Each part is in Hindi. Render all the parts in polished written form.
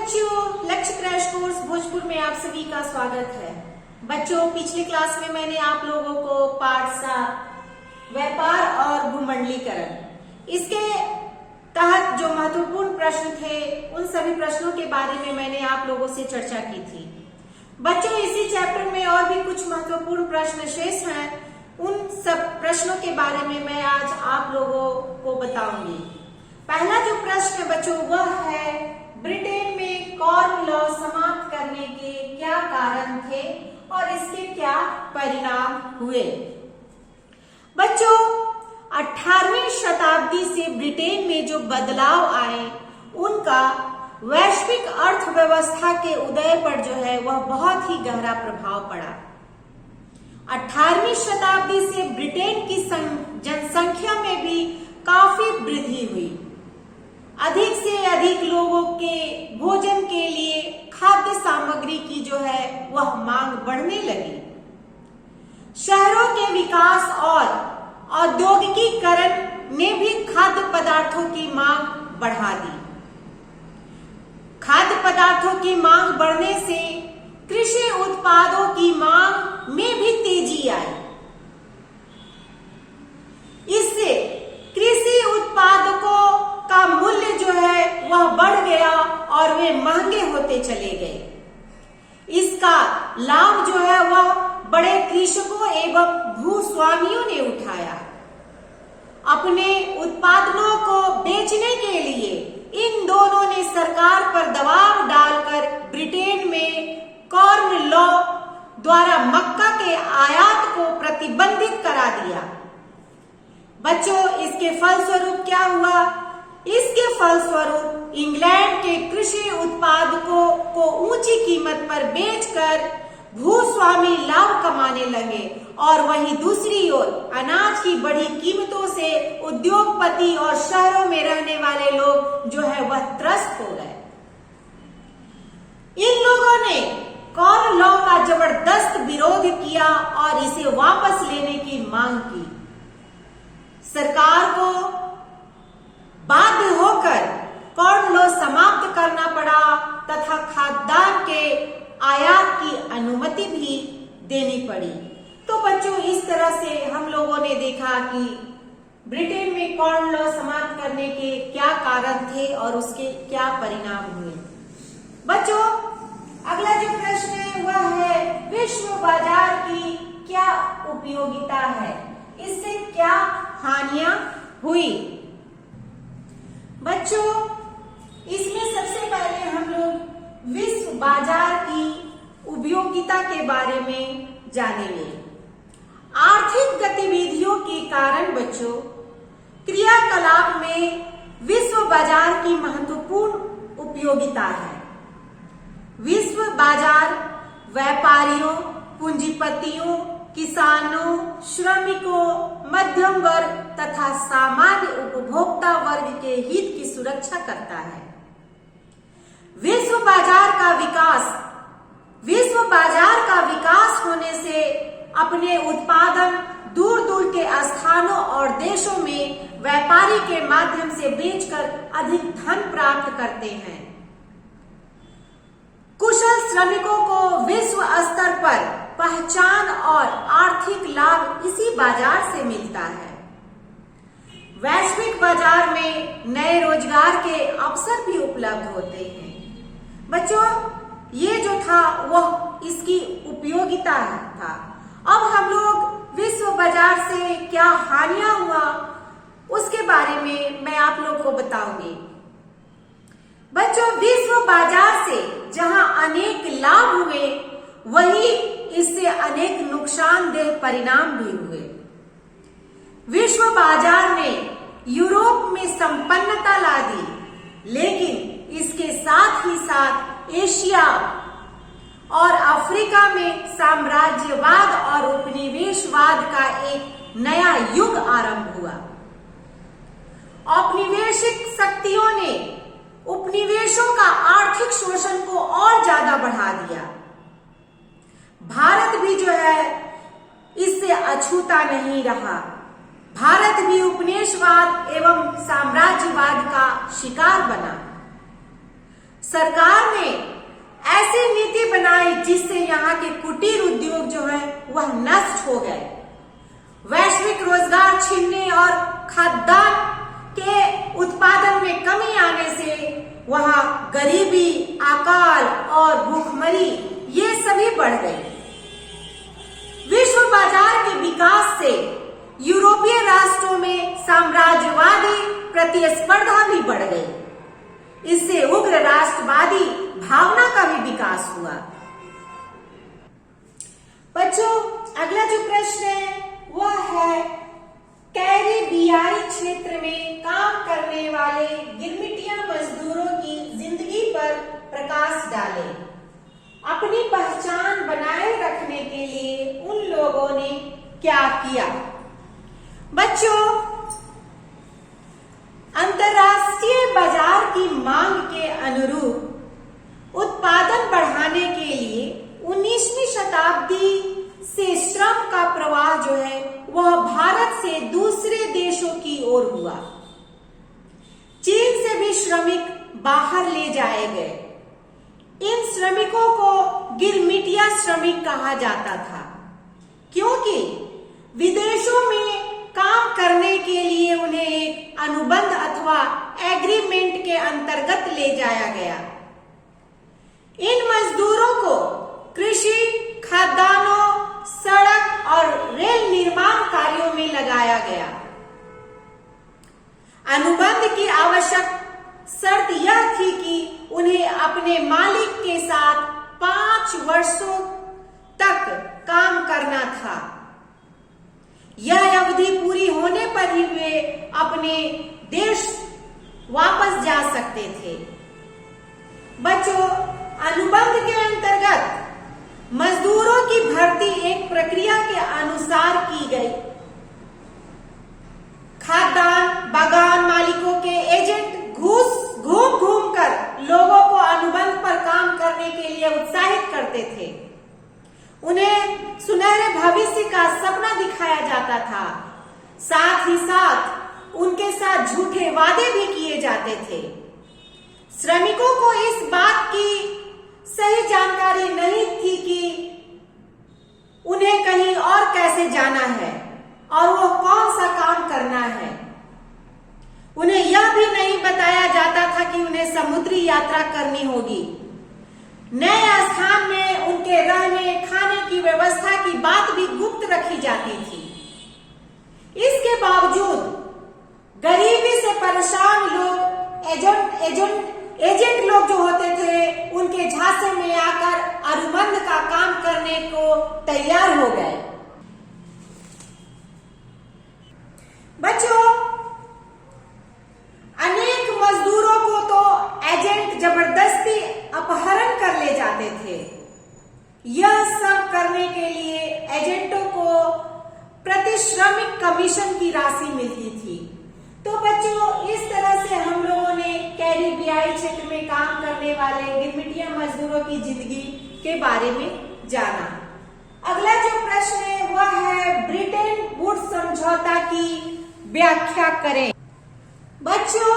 बच्चों, लक्ष्य क्रैश कोर्स भोजपुर में आप सभी का स्वागत है। बच्चों, पिछले क्लास में मैंने आप लोगों को पाठ 7 व्यापार और भूमंडलीकरण इसके तहत जो महत्वपूर्ण प्रश्न थे उन सभी प्रश्नों के बारे में मैंने आप लोगों से चर्चा की थी। बच्चों, इसी चैप्टर में और भी कुछ महत्वपूर्ण प्रश्न शेष हैं। उन सब प्रश्नों के बारे में मैं आज आप लोगों को बताऊंगी। पहला जो प्रश्न है बच्चों वह है, ब्रिटेन में कॉर्न लॉ समाप्त करने के क्या कारण थे और इसके क्या परिणाम हुए। बच्चों, 18वीं शताब्दी से ब्रिटेन में जो बदलाव आए उनका वैश्विक अर्थव्यवस्था के उदय पर जो है वह बहुत ही गहरा प्रभाव पड़ा। 18वीं शताब्दी से ब्रिटेन की जनसंख्या में भी काफी वृद्धि हुई। अधिक से अधिक लोगों के भोजन के लिए खाद्य सामग्री की जो है वह मांग बढ़ने लगी। शहरों के विकास और औद्योगिकीकरण ने भी खाद्य पदार्थों की मांग बढ़ा दी। खाद्य पदार्थों की मांग बढ़ने से कृषि उत्पादों की मांग में भी तेजी आई। इससे कृषि उत्पादकों का मूल्य जो है वह बढ़ गया और वे महंगे होते चले गए। इसका लाभ जो है वह बड़े कृषकों एवं भूस्वामियों ने उठाया। अपने उत्पादनों को बेचने के लिए इन दोनों ने सरकार पर दबाव डालकर ब्रिटेन में कॉर्न लॉ द्वारा मक्का के आयात को प्रतिबंधित करा दिया। बच्चों, इसके फलस्वरूप क्या हुआ? इसके फलस्वरूप इंग्लैंड के कृषि उत्पादकों को ऊंची कीमत पर बेचकर भूस्वामी लाभ कमाने लगे और वहीं दूसरी ओर अनाज की बढ़ी कीमतों से उद्योगपति और शहरों में रहने वाले लोग जो है वह त्रस्त हो गए। इन लोगों ने कॉर्न लॉ का जबरदस्त विरोध किया और इसे वापस लेने की मांग की। सरकार को बाध्य होकर कॉर्न लॉ समाप्त करना पड़ा तथा खाद्यान्न के आयात की अनुमति भी देनी पड़ी। तो बच्चों, इस तरह से हम लोगों ने देखा कि ब्रिटेन में कॉर्न लॉ समाप्त करने के क्या कारण थे और उसके क्या परिणाम हुए। बच्चों, अगला जो प्रश्न है वह है, विश्व बाजार की क्या उपयोगिता है, इससे क्या हानियां हुई। बच्चों, इसमें सबसे पहले हम लोग विश्व बाजार की उपयोगिता के बारे में जानेंगे। आर्थिक गतिविधियों के कारण बच्चों क्रियाकलाप में विश्व बाजार की महत्वपूर्ण उपयोगिता है। विश्व बाजार व्यापारियों, पूंजीपतियों, किसानों, श्रमिकों, मध्यम वर्ग तथा सामान्य उपभोक्ता वर्ग के हित की सुरक्षा करता है। विश्व बाजार का विकास होने से अपने उत्पादन दूर दूर के स्थानों और देशों में व्यापारी के माध्यम से बेचकर अधिक धन प्राप्त करते हैं। कुशल श्रमिकों को विश्व स्तर पर पहचान और आर्थिक लाभ इसी बाजार से मिलता है। वैश्विक बाजार में नए रोजगार के अवसर भी उपलब्ध होते हैं। बच्चों, ये जो था वह इसकी उपयोगिता था। अब हम लोग विश्व बाजार से क्या हानियां हुआ उसके बारे में मैं आप लोग को बताऊंगी। बच्चों, विश्व बाजार से जहां अनेक लाभ हुए वहीं इससे अनेक नुकसानदेह परिणाम भी हुए। विश्व बाजार ने यूरोप में संपन्नता ला दी, लेकिन इसके साथ ही साथ एशिया और अफ्रीका में साम्राज्यवाद और उपनिवेशवाद का एक नया युग आरंभ हुआ। औपनिवेशिक शक्तियों ने उपनिवेशों का आर्थिक शोषण को और ज्यादा बढ़ा दिया। भारत भी जो है इससे अछूता नहीं रहा। भारत भी उपनिवेशवाद एवं साम्राज्यवाद का शिकार बना। सरकार ने ऐसी नीति बनाई जिससे यहाँ के कुटीर उद्योग जो है वह नष्ट हो गए। वैश्विक रोजगार छीनने और खाद्यान्न के उत्पादन में कमी आने से वहां गरीबी, अकाल और भूखमरी ये सभी बढ़ गई। विश्व बाजार के विकास से यूरोपीय राष्ट्रों में साम्राज्यवादी प्रतिस्पर्धा भी बढ़ गई। इससे उग्र राष्ट्रवादी भावना का भी विकास हुआ। बच्चों, अगला जो प्रश्न है वह है कैरिबियाई क्षेत्र में काम करने वाले गिरमिटिया मजदूरों की जिंदगी पर प्रकाश डालें। अपनी पहचान बनाए रखने के लिए उन लोगों ने क्या किया? बच्चों, अंतर्राष्ट्रीय बाजार की मांग के अनुरूप उत्पादन बढ़ाने के लिए 19वीं शताब्दी से श्रम का प्रवाह जो है वह भारत से दूसरे देशों की ओर हुआ। चीन से भी श्रमिक बाहर ले जाए गए। इन श्रमिकों को गिरमिटिया श्रमिक कहा जाता था, क्योंकि विदेशों में काम करने के लिए उन्हें एक अनुबंध अथवा एग्रीमेंट के अंतर्गत ले जाया गया। इन मजदूरों को कृषि, खाद्यान्नों, सड़क और रेल निर्माण कार्यों में लगाया गया। अनुबंध की आवश्यक शर्त यह थी कि उन्हें अपने मालिक के साथ 5 वर्षों तक काम करना था। यह अवधि पूरी होने पर ही वे अपने देश वापस जा सकते थे। बच्चों, अनुबंध के अंतर्गत मजदूरों की भर्ती एक प्रक्रिया के अनुसार की गई। खाद्यान्न बागान मालिकों के एजेंट घूम घूम कर लोगों को अनुबंध पर काम करने के लिए उत्साहित करते थे। उन्हें सुनहरे भविष्य का सपना दिखाया जाता था। साथ ही साथ उनके साथ झूठे वादे भी किए जाते थे। श्रमिकों को इस बात की सही जानकारी नहीं थी कि उन्हें कहीं और कैसे जाना है और वो कौन सा काम करना है। उन्हें यह भी नहीं बताया जाता था कि उन्हें समुद्री यात्रा करनी होगी। नए स्थान में उनके रहने खाने की व्यवस्था की बात भी गुप्त रखी जाती थी। इसके बावजूद गरीबी से परेशान लोग एजेंट लोग जो होते थे उनके झांसे में आकर अनुबंध का काम करने को तैयार हो गए। बच्चों, अनेक मजदूरों को तो एजेंट जबरदस्ती अपहरण कर ले जाते थे। यह सब करने के लिए एजेंटों को प्रति श्रमिक कमीशन की राशि मिलती थी। तो बच्चों, इस तरह से हम लोगों ने कैरिबियाई क्षेत्र में काम करने वाले गिरमिटिया मजदूरों की जिंदगी के बारे में जाना। अगला जो प्रश्न है वह है ब्रिटेन वुड्स समझौता की व्याख्या करें। बच्चों,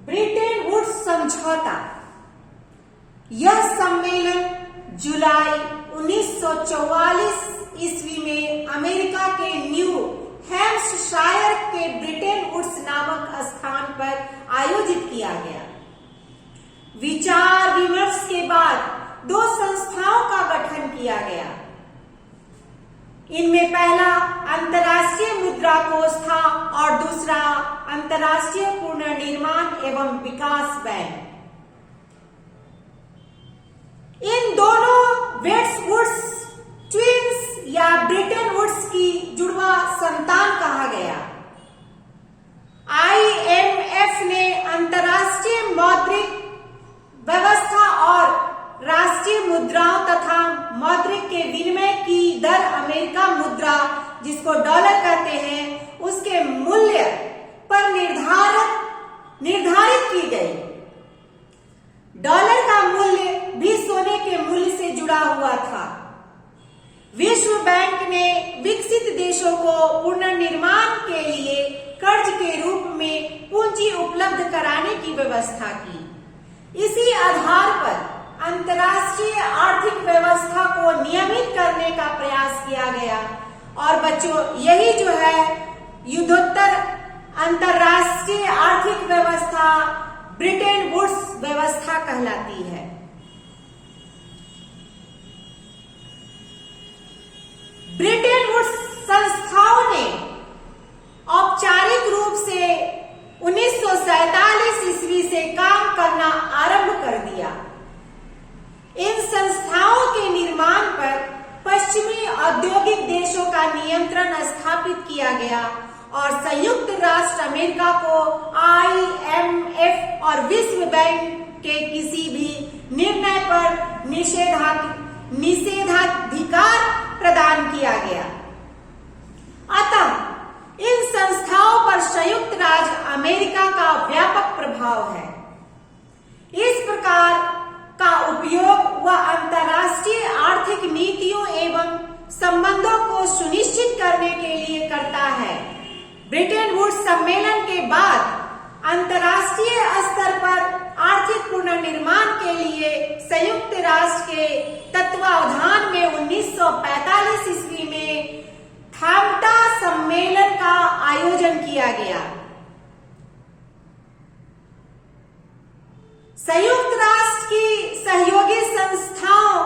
ब्रिटेन वुड्स समझौता यह सम्मेलन जुलाई 1944 ईस्वी में अमेरिका के न्यू हैम्पशायर के ब्रिटेन वुड्स नामक स्थान पर आयोजित किया गया। विचार विमर्श के बाद 2 संस्थाओं का गठन किया गया। इनमें पहला अंतर्राष्ट्रीय मुद्रा कोष था और दूसरा अंतर्राष्ट्रीय पुनर्निर्माण एवं विकास बैंक। इन दोनों वुड्स ट्विंस या ब्रिटेन वुड्स की जुड़वा संतान कहा गया। IMF ने अंतर्राष्ट्रीय मौद्रिक व्यवस्था और राष्ट्रीय मुद्राओं तथा मौद्रिक के विनिमय की दर अमेरिका मुद्रा जिसको डॉलर कहते हैं उसके मूल्य पर निर्धारित की गई। डॉलर का मूल्य भी सोने के मूल्य से जुड़ा हुआ था। विश्व बैंक ने विकसित देशों को पुनर्निर्माण के लिए कर्ज के रूप में पूंजी उपलब्ध कराने की व्यवस्था की। इसी आधार पर अंतर्राष्ट्रीय आर्थिक व्यवस्था को नियमित करने का प्रयास किया गया और बच्चों यही जो है युद्धोत्तर अंतर्राष्ट्रीय आर्थिक व्यवस्था ब्रिटेन वुड्स व्यवस्था कहलाती है। ब्रिटेन वुड्स संस्थाओं ने औपचारिक रूप से 1947 ईस्वी से काम करना आरंभ कर दिया। इन संस्थाओं के निर्माण पर पश्चिमी औद्योगिक देशों का नियंत्रण स्थापित किया गया और संयुक्त राष्ट्र अमेरिका को IMF और विश्व बैंक के किसी भी निर्णय पर निषेधाधिकार प्रदान किया गया। अतः इन संस्थाओं पर संयुक्त राज्य अमेरिका का व्यापक प्रभाव है। इस प्रकार का उपयोग वह अंतर्राष्ट्रीय आर्थिक नीतियों एवं संबंधों को सुनिश्चित करने के लिए करता है। ब्रिटेन वुड्स सम्मेलन के बाद अंतर्राष्ट्रीय स्तर पर आर्थिक पुनर्निर्माण के लिए संयुक्त राष्ट्र के तत्वावधान में 1945 ईस्वी में थामटा सम्मेलन का आयोजन किया गया। संयुक्त राष्ट्र की सहयोगी संस्थाओं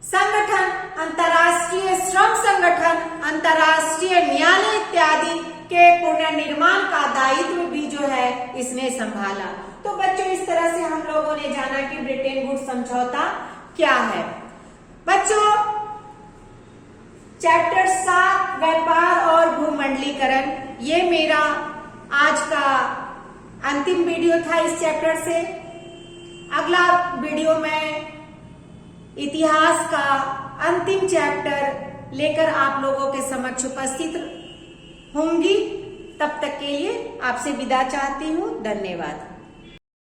संगठन, अंतर्राष्ट्रीय श्रम संगठन, अंतर्राष्ट्रीय न्यायालय इत्यादि के पुनर्निर्माण का दायित्व भी जो है इसने संभाला। तो बच्चों इस तरह से हम लोगों ने जाना कि ब्रिटेन वुड्स समझौता क्या है। बच्चों चैप्टर 7 व्यापार और भूमंडलीकरण ये मेरा आज का अंतिम वीडियो था इस चैप्टर से। अगला वीडियो में इतिहास का अंतिम चैप्टर लेकर आप लोगों के समक्ष उपस्थित होंगी। तब तक के लिए आपसे विदा चाहती हूँ। धन्यवाद।